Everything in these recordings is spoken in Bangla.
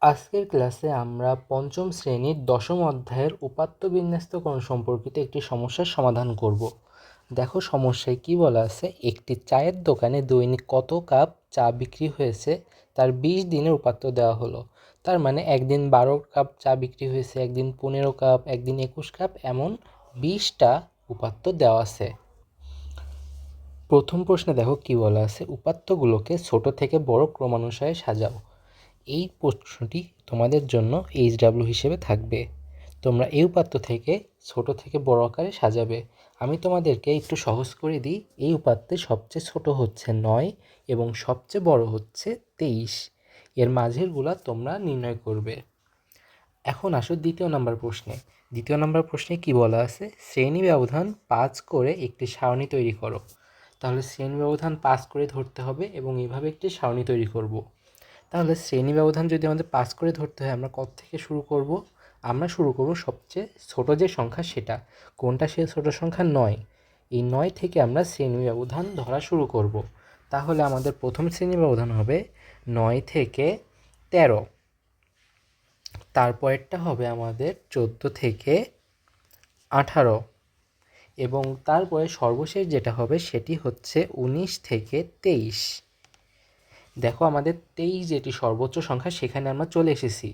আজকের ক্লাসে আমরা পঞ্চম শ্রেণীর দশম অধ্যায়ের উপাত্ত বিন্যস্তকরণ সম্পর্কিত একটি সমস্যার সমাধান করব। দেখো সমস্যায় কি বলা আছে, একটি চায়ের দোকানে দৈনিক কত কাপ চা বিক্রি হয়েছে তার 20 দিনের উপাত্ত দেওয়া হলো। তার মানে একদিন 12 কাপ চা বিক্রি হয়েছে, একদিন 15 কাপ, একদিন 21 কাপ, এমন 20টা উপাত্ত দেওয়া আছে। প্রথম প্রশ্নে দেখো কি বলা আছে, উপাত্তগুলোকে ছোট থেকে বড় ক্রমানুসারে সাজাও। এই প্রশ্নটি তোমাদের জন্য HW হিসেবে থাকবে। তোমরা এই উপাত্ত থেকে ছোট থেকে বড় আকারে সাজাবে। আমি তোমাদেরকে একটু সহজ করে দিই। এই উপাত্তে সবচেয়ে ছোট হচ্ছে 9 এবং সবচেয়ে বড় হচ্ছে 23। এর মাঝেরগুলা তোমরা নির্ণয় করবে। এখন আসো দ্বিতীয় নম্বর প্রশ্নে। দ্বিতীয় নম্বর প্রশ্নে কি বলা আছে, শ্রেণী ব্যবধান 5 করে একটি সারণী তৈরি করো। তাহলে শ্রেণী ব্যবধান 5 করে ধরতে হবে এবং এইভাবে একটি সারণী তৈরি করব। তাহলে শ্রেণী ব্যবধান যদি আমাদের 5 করে ধরতে হয়, আমরা কত থেকে শুরু করব? আমরা শুরু করব সবচেয়ে ছোট যে সংখ্যা সেটা। কোনটা সে ছোট সংখ্যা? 9। এই 9 থেকে আমরা শ্রেণী ব্যবধান ধরা শুরু করব। তাহলে আমাদের প্রথম শ্রেণী ব্যবধান হবে 9 থেকে 13। তারপরেরটা হবে আমাদের 14 থেকে 18 এবং তারপরে সর্বশেষ যেটা হবে সেটি হচ্ছে 19 থেকে 23। দেখো আমাদের 23 যেটি সর্বোচ্চ সংখ্যা সেখানে আমরা চলে এসেছি,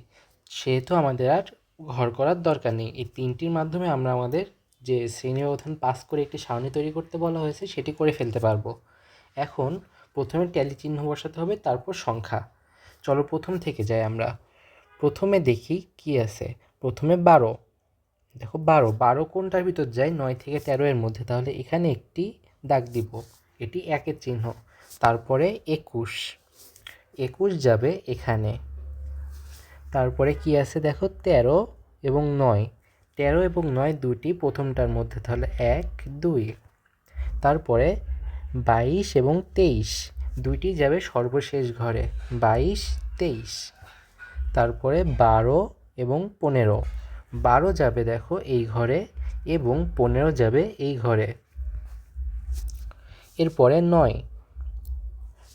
সেহেতু আমাদের আর ঘর করার দরকার নেই। এই তিনটির মাধ্যমে আমরা আমাদের যে শ্রেণী ব্যবধান পাস করে একটি সারণী তৈরি করতে বলা হয়েছে সেটি করে ফেলতে পারবো। এখন প্রথমে ট্যালি চিহ্ন বসাতে হবে, তারপর সংখ্যা। চলো প্রথম থেকে যাই আমরা। প্রথমে দেখি কি আছে। প্রথমে 12। দেখো 12 কোনটার ভিতর যায়? 9 থেকে 13 এর মধ্যে। তাহলে এখানে একটি দাগ দিব, এটি একের চিহ্ন। তারপরে 21 যাবে এখানে। তারপরে কি আছে দেখো 13 এবং 9। 13 এবং 9 দুটি প্রথমটার মধ্যে, তাহলে 1 2। তারপরে 22 এবং 23 দুইটি যাবে সর্বশেষ ঘরে, 22 23। তারপরে 12 এবং 15, 12 যাবে দেখো এই ঘরে এবং 15 যাবে এই ঘরে। এরপরে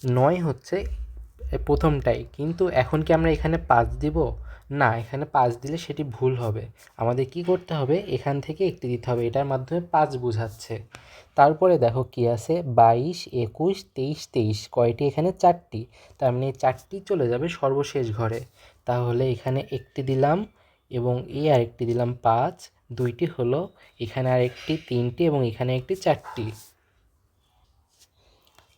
9 হচ্ছে প্রথমটাই, কিন্তু এখন কি আমরা এখানে 5 দিব? না, এখানে 5 দিলে সেটি ভুল হবে। আমাদের কি করতে হবে, এখান থেকে একটি দিতে হবে, এটার মাধ্যমে 5 বোঝাচ্ছে। তারপরে দেখো কি আছে, 22 21 23 23, কয়টি? এখানে 4টি। তার মানে এই 4টি চলে যাবে সর্বশেষ ঘরে। তাহলে এখানে একটি দিলাম এবং এই আরেকটি দিলাম 5, দুইটি হলো। এখানে আরেকটি 3টি এবং এখানে একটি 4টি।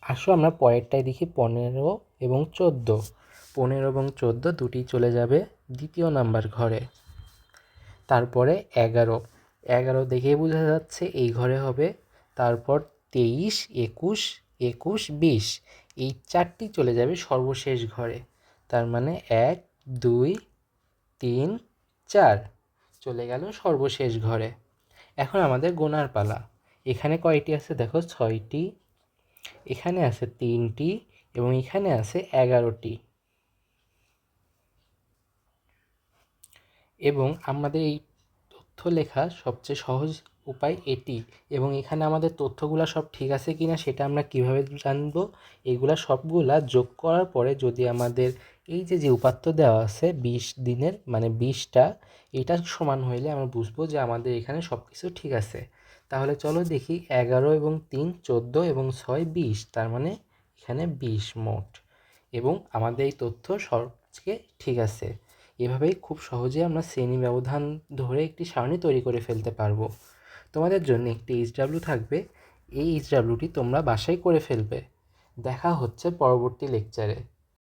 আসো আমরা পরেরটায় দেখি 15 এবং 14। 15 এবং 14 দুটি চলে যাবে দ্বিতীয় নাম্বার ঘরে। তারপরে 11 দেখেই বোঝা যাচ্ছে এই ঘরে হবে। তারপর 23 21 21 20, এই 4টি চলে যাবে সর্বশেষ ঘরে। তার মানে 1 2 3 4 চলে গেল সর্বশেষ ঘরে। এখন আমাদের গোনার পালা। এখানে কয়টি আছে দেখো? 6টি, এখানে আছে 3টি এবং এখানে আছে 11টি। এবং আমাদের এই তথ্য লেখা সবচেয়ে সহজ উপায় এটি। এবং এখানে আমাদের তথ্যগুলো সব ঠিক আছে কিনা সেটা আমরা কিভাবে জানব? এগুলা সবগুলা যোগ করার পরে যদি আমাদের এই যে উপাত্ত দেওয়া আছে 20 দিনের, মানে 20টা, এটা সমান হইলে আমরা বুঝবো যে আমাদের এখানে সব কিছু ঠিক আছে। তাহলে চলো দেখি, 11 এবং 3 14 এবং 6 20, তার মানে এখানে 20 মোট। এবং আমাদের এই তথ্য সবচেয়ে ঠিক আছে। এভাবেই খুব সহজে আমরা শ্রেণী ব্যবধান ধরে একটি সারণী তৈরি করে ফেলতে পারবো। তোমাদের জন্য একটি HW থাকবে, এই HWটি তোমরা বাসায় করে ফেলবে। দেখা হচ্ছে পরবর্তী লেকচারে।